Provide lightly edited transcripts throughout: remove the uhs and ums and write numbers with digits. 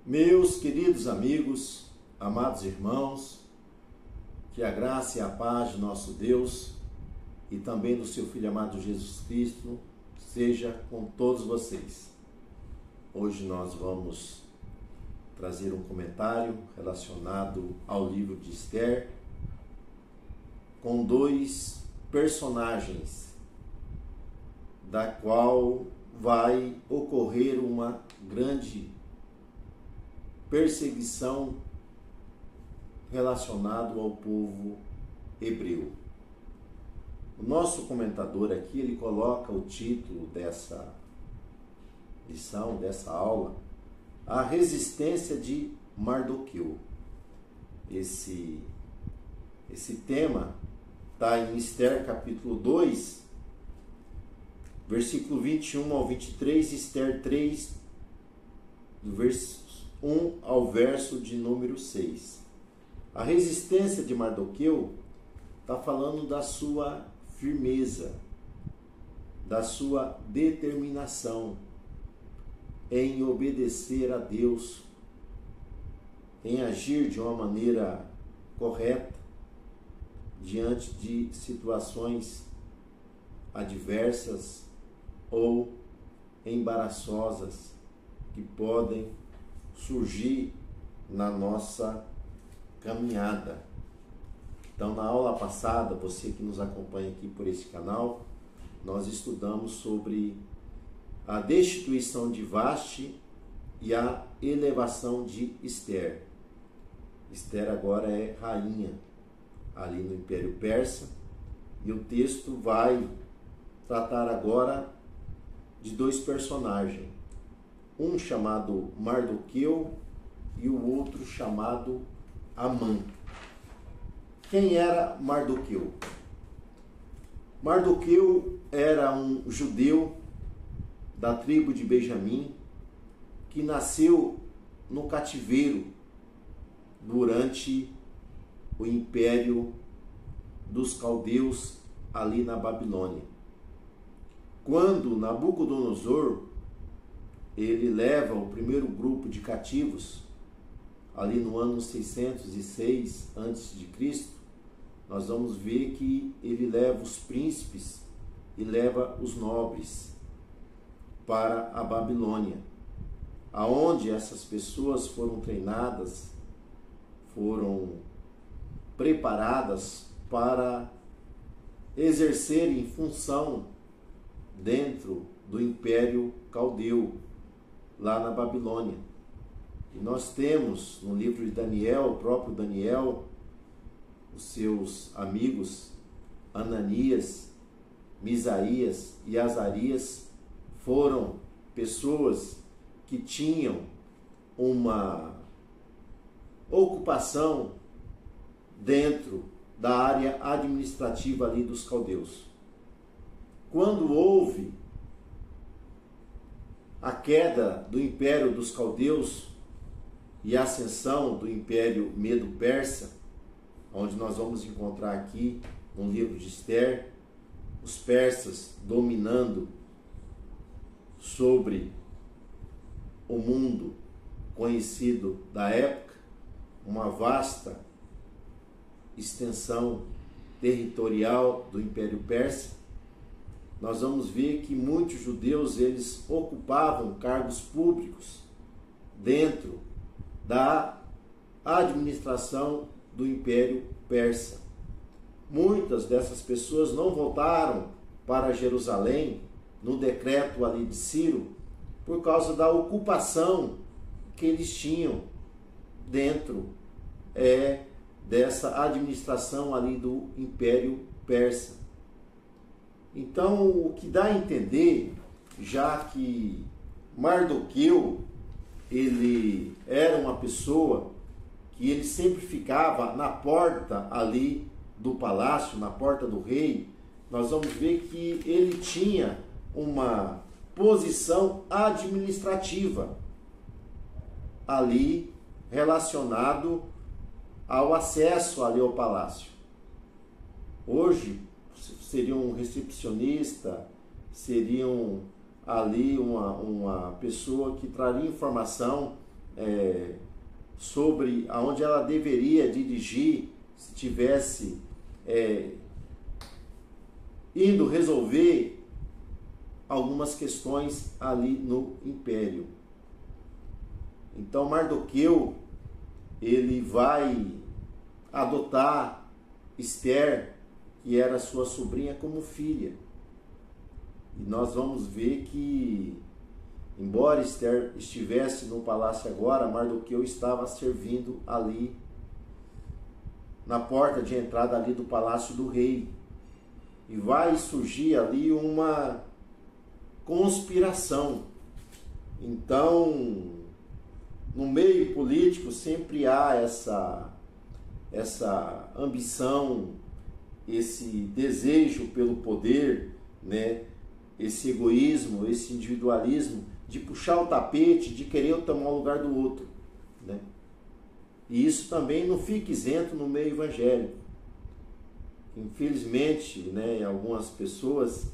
Meus queridos amigos, amados irmãos, que a graça e a paz de nosso Deus e também do seu Filho amado Jesus Cristo seja com todos vocês. Hoje nós vamos trazer um comentário relacionado ao livro de Esther, com dois personagens, da qual vai ocorrer uma grande perseguição relacionado ao povo hebreu. O nosso comentador aqui, ele coloca o título dessa lição, dessa aula, A Resistência de Mardoqueu. Esse tema está em Esther capítulo 2, versículo 21 ao 23, Esther 3, do verso 1 ao verso de número 6. A resistência de Mardoqueu está falando da sua firmeza, da sua determinação em obedecer a Deus, em agir de uma maneira correta diante de situações adversas ou embaraçosas que podem surgir na nossa caminhada. Então, na aula passada, você que nos acompanha aqui por esse canal, nós estudamos sobre a destituição de Vaste e a elevação de Esther. Esther agora é rainha ali no Império Persa, e o texto vai tratar agora de dois personagens, um chamado Mardoqueu e o outro chamado Amã. Quem era Mardoqueu? Mardoqueu era um judeu da tribo de Benjamim que nasceu no cativeiro durante o império dos caldeus ali na Babilônia. Quando Nabucodonosor ele leva o primeiro grupo de cativos ali no ano 606 a.C., nós vamos ver que ele leva os príncipes e leva os nobres para a Babilônia, aonde essas pessoas foram treinadas, foram preparadas para exercerem função dentro do Império Caldeu, lá na Babilônia. E nós temos no livro de Daniel, o próprio Daniel, os seus amigos Ananias, Misaías e Azarias foram pessoas que tinham uma ocupação dentro da área administrativa ali dos caldeus. Quando houve a queda do Império dos Caldeus e a ascensão do Império Medo-Persa, onde nós vamos encontrar aqui no livro de Esther, os persas dominando sobre o mundo conhecido da época, uma vasta extensão territorial do Império Persa, nós vamos ver que muitos judeus eles ocupavam cargos públicos dentro da administração do Império Persa. Muitas dessas pessoas não voltaram para Jerusalém no decreto ali de Ciro por causa da ocupação que eles tinham dentro dessa administração ali do Império Persa. Então, o que dá a entender, já que Mardoqueu, ele era uma pessoa que ele sempre ficava na porta ali do palácio, na porta do rei, nós vamos ver que ele tinha uma posição administrativa ali relacionado ao acesso ali ao palácio. Hoje seria um recepcionista, seriam ali uma pessoa que traria informação sobre aonde ela deveria dirigir se tivesse indo resolver algumas questões ali no império. Então Mardoqueu, ele vai adotar Esther, que era sua sobrinha, como filha. E nós vamos ver que, embora Esther estivesse no palácio agora, Mardoqueu estava servindo ali na porta de entrada ali do palácio do rei. E vai surgir ali uma conspiração. Então, no meio político sempre há essa ambição, esse desejo pelo poder, né? Esse egoísmo, esse individualismo de puxar o tapete, de querer tomar o lugar do outro, né? E isso também não fica isento no meio evangélico. Infelizmente, né, algumas pessoas,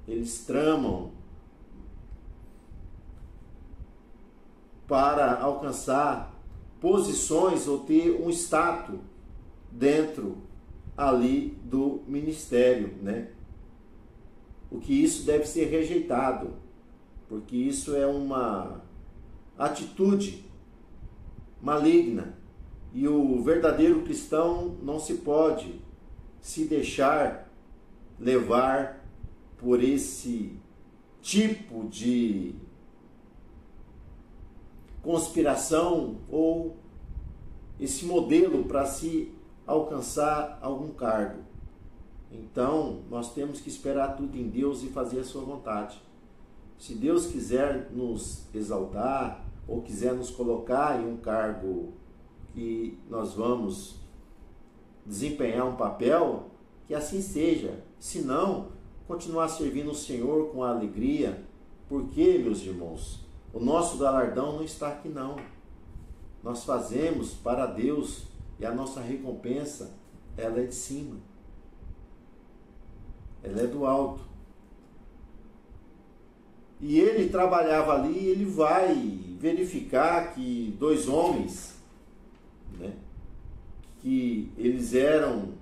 eles tramam para alcançar posições ou ter um status dentro ali do ministério, né? O que isso deve ser rejeitado, porque isso é uma atitude maligna, e o verdadeiro cristão não se pode se deixar levar por esse tipo de conspiração ou esse modelo para se alcançar algum cargo. Então, nós temos que esperar tudo em Deus e fazer a sua vontade. Se Deus quiser nos exaltar ou quiser nos colocar em um cargo que nós vamos desempenhar um papel, que assim seja. Se não, continuar servindo o Senhor com alegria. Porque, meus irmãos, o nosso galardão não está aqui não. Nós fazemos para Deus e a nossa recompensa, ela é de cima. Ela é do alto. E ele trabalhava ali, ele vai verificar que dois homens, né, que eles eram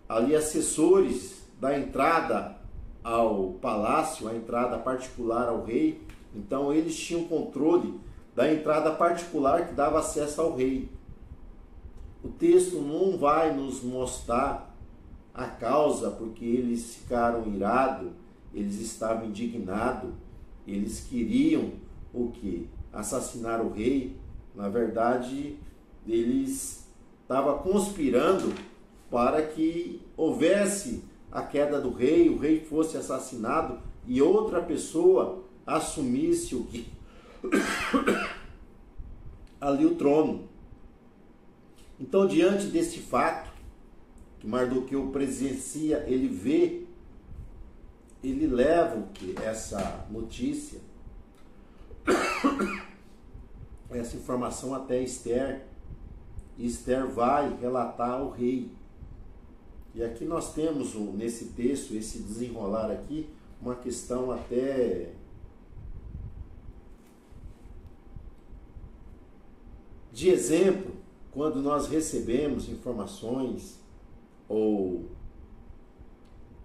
ali assessores da entrada ao palácio, a entrada particular ao rei. Então eles tinham controle da entrada particular que dava acesso ao rei. O texto não vai nos mostrar a causa porque eles ficaram irados, eles estavam indignados, eles queriam o quê? Assassinar o rei. Na verdade, eles estavam conspirando para que houvesse a queda do rei, o rei fosse assassinado e outra pessoa assumisse o que? Ali o trono. Então, diante deste fato que Mardoqueu presencia, ele vê, ele leva o que? Essa notícia, essa informação até Esther, e Esther vai relatar ao rei. E aqui nós temos nesse texto, esse desenrolar aqui, uma questão até de exemplo, quando nós recebemos informações ou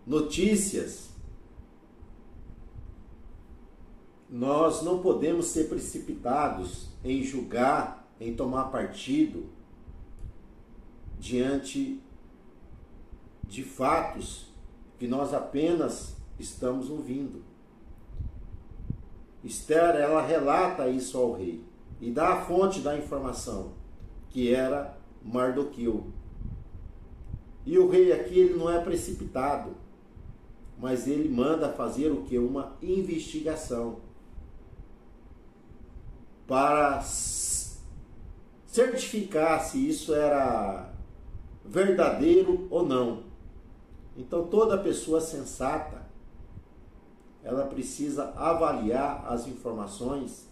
notícias, nós não podemos ser precipitados em julgar, em tomar partido diante de fatos que nós apenas estamos ouvindo. Esther, ela relata isso ao rei e dá a fonte da informação, que era Mardoqueu. E o rei aqui, ele não é precipitado, mas ele manda fazer o que? Uma investigação para certificar se isso era verdadeiro ou não. Então toda pessoa sensata, ela precisa avaliar as informações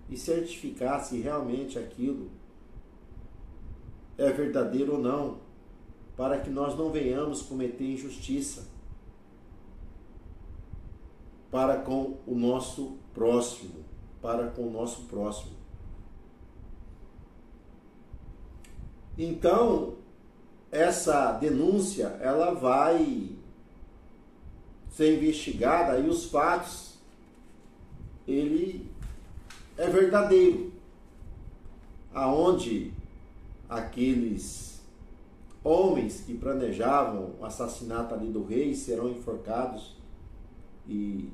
e certificar se realmente aquilo é verdadeiro ou não, para que nós não venhamos cometer injustiça para com o nosso próximo, para com o nosso próximo. Então, essa denúncia, ela vai ser investigada e os fatos, ele é verdadeiro. Aonde aqueles homens que planejavam o assassinato ali do rei serão enforcados e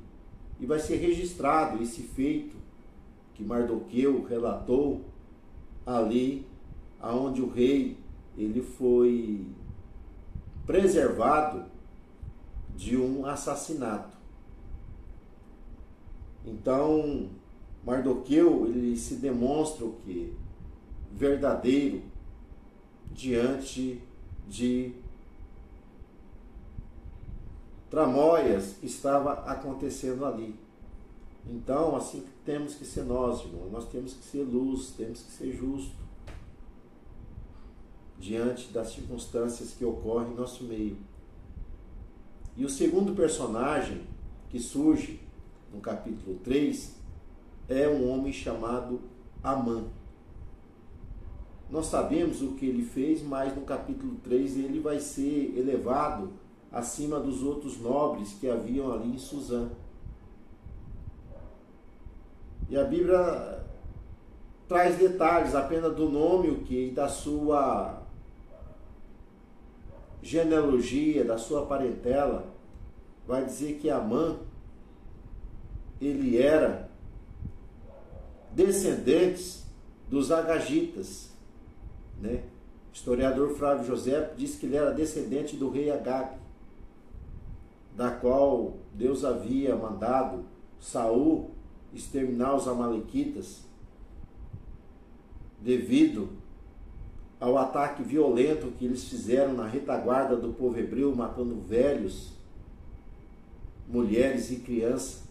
vai ser registrado esse feito que Mardoqueu relatou ali, aonde o rei ele foi preservado de um assassinato. Então, Mardoqueu ele se demonstra o quê? Verdadeiro diante de tramóias que estava acontecendo ali. Então, assim temos que ser nós, irmão. Nós temos que ser luz, temos que ser justo diante das circunstâncias que ocorrem em nosso meio. E o segundo personagem que surge no capítulo 3 é um homem chamado Amã. Nós sabemos o que ele fez, mas no capítulo 3 ele vai ser elevado acima dos outros nobres que haviam ali em Suzã. E a Bíblia traz detalhes apenas do nome, o que, da sua genealogia, da sua parentela. Vai dizer que Amã, ele era descendente dos Agagitas, né? O historiador Flávio José diz que ele era descendente do rei Agag, da qual Deus havia mandado Saul exterminar os amalequitas devido ao ataque violento que eles fizeram na retaguarda do povo hebreu, matando velhos, mulheres e crianças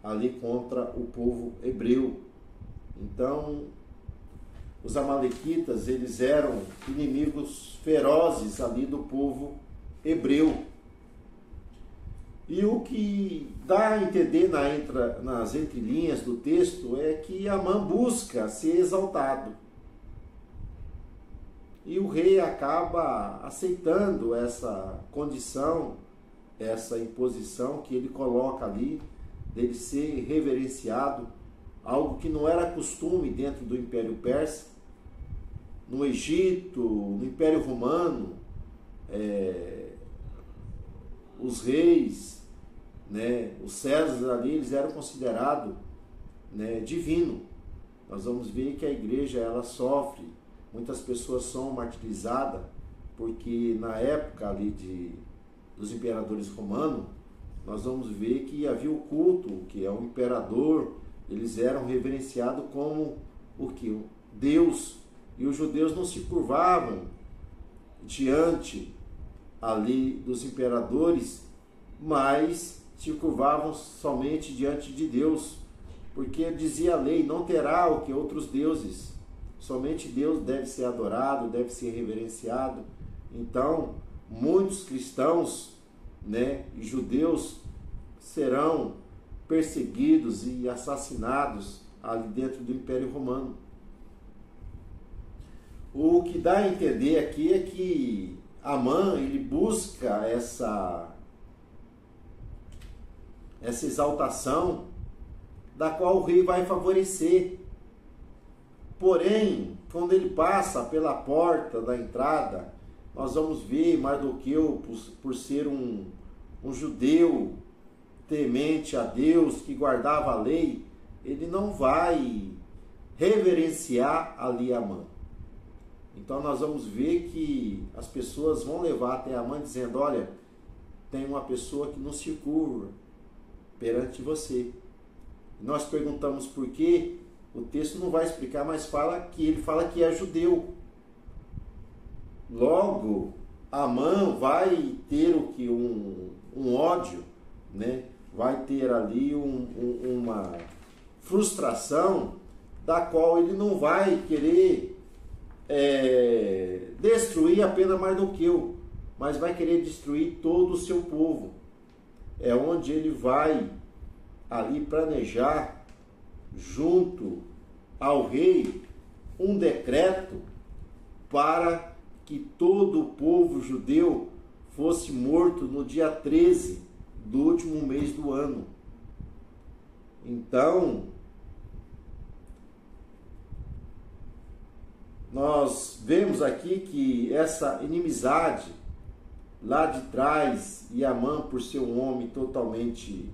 ali contra o povo hebreu. Então, os amalequitas, eles eram inimigos ferozes ali do povo hebreu. E o que dá a entender nas entrelinhas do texto é que Amã busca ser exaltado. E o rei acaba aceitando essa condição, essa imposição que ele coloca ali, dele ser reverenciado, algo que não era costume dentro do Império Persa. No Egito, no Império Romano, os reis, né, os Césares ali, eles eram considerados, né, divino. Nós vamos ver que a igreja ela sofre, muitas pessoas são martirizadas, porque na época ali dos imperadores romanos, nós vamos ver que havia o culto, que é o imperador, eles eram reverenciados como o que? Deus. E os judeus não se curvavam diante ali dos imperadores, mas se curvavam somente diante de Deus, porque dizia a lei, não terá o que outros deuses, somente Deus deve ser adorado, deve ser reverenciado. Então, muitos cristãos, né, e judeus serão perseguidos e assassinados ali dentro do Império Romano. O que dá a entender aqui é que Amã, ele busca essa exaltação da qual o rei vai favorecer. Porém, quando ele passa pela porta da entrada, nós vamos ver Mardoqueu, por ser um judeu temente a Deus, que guardava a lei, ele não vai reverenciar ali Amã. Então nós vamos ver que as pessoas vão levar até Amã dizendo, olha, tem uma pessoa que não se curva perante você. Nós perguntamos por quê, o texto não vai explicar, mas ele fala que é judeu. Logo, Amã vai ter o que? Um ódio, né? Vai ter ali uma frustração da qual ele não vai querer destruir apenas Mardoqueu, mas vai querer destruir todo o seu povo. É onde ele vai ali planejar, junto ao rei um decreto para que todo o povo judeu fosse morto no dia 13 do último mês do ano. Então, nós vemos aqui que essa inimizade lá de trás, e Amã, por ser um homem totalmente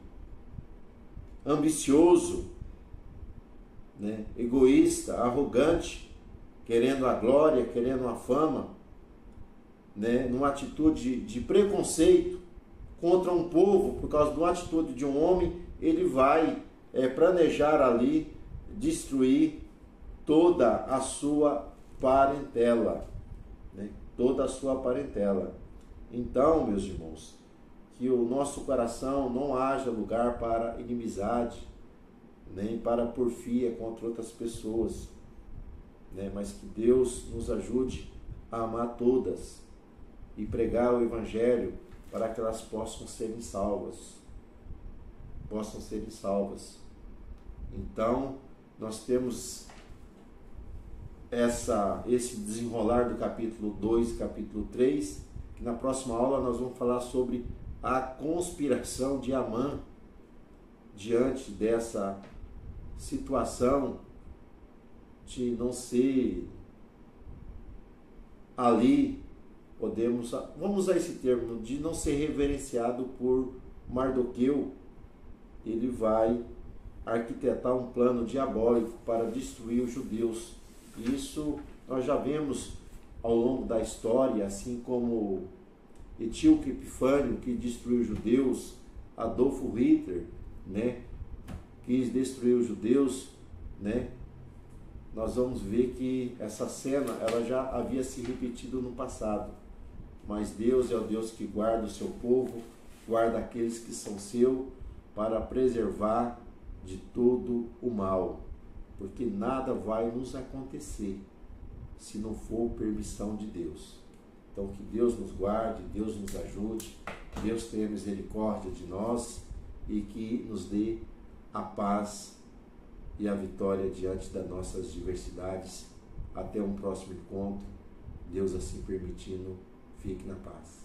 ambicioso, né, egoísta, arrogante, querendo a glória, querendo a fama, né, numa atitude de preconceito contra um povo, por causa de uma atitude de um homem, ele vai planejar ali destruir toda a sua parentela, né, toda a sua parentela. Então, meus irmãos, que o nosso coração não haja lugar para inimizade, nem para porfia contra outras pessoas, né? Mas que Deus nos ajude a amar todas e pregar o Evangelho para que elas possam serem salvas. Possam serem salvas. Então, nós temos esse desenrolar do capítulo 2 e capítulo 3, que na próxima aula nós vamos falar sobre a conspiração de Amã diante dessa situação de não ser ali, vamos usar esse termo, de não ser reverenciado por Mardoqueu. Ele vai arquitetar um plano diabólico para destruir os judeus. Isso nós já vemos ao longo da história, assim como Etíoco Epifânio, que destruiu os judeus, Adolfo Hitler, né, quis destruir os judeus, né? Nós vamos ver que essa cena ela já havia se repetido no passado. Mas Deus é o Deus que guarda o seu povo, guarda aqueles que são seus, para preservar de todo o mal. Porque nada vai nos acontecer se não for permissão de Deus. Então que Deus nos guarde, Deus nos ajude, Deus tenha misericórdia de nós e que nos dê a paz e a vitória diante das nossas diversidades. Até um próximo encontro, Deus assim permitindo, fique na paz.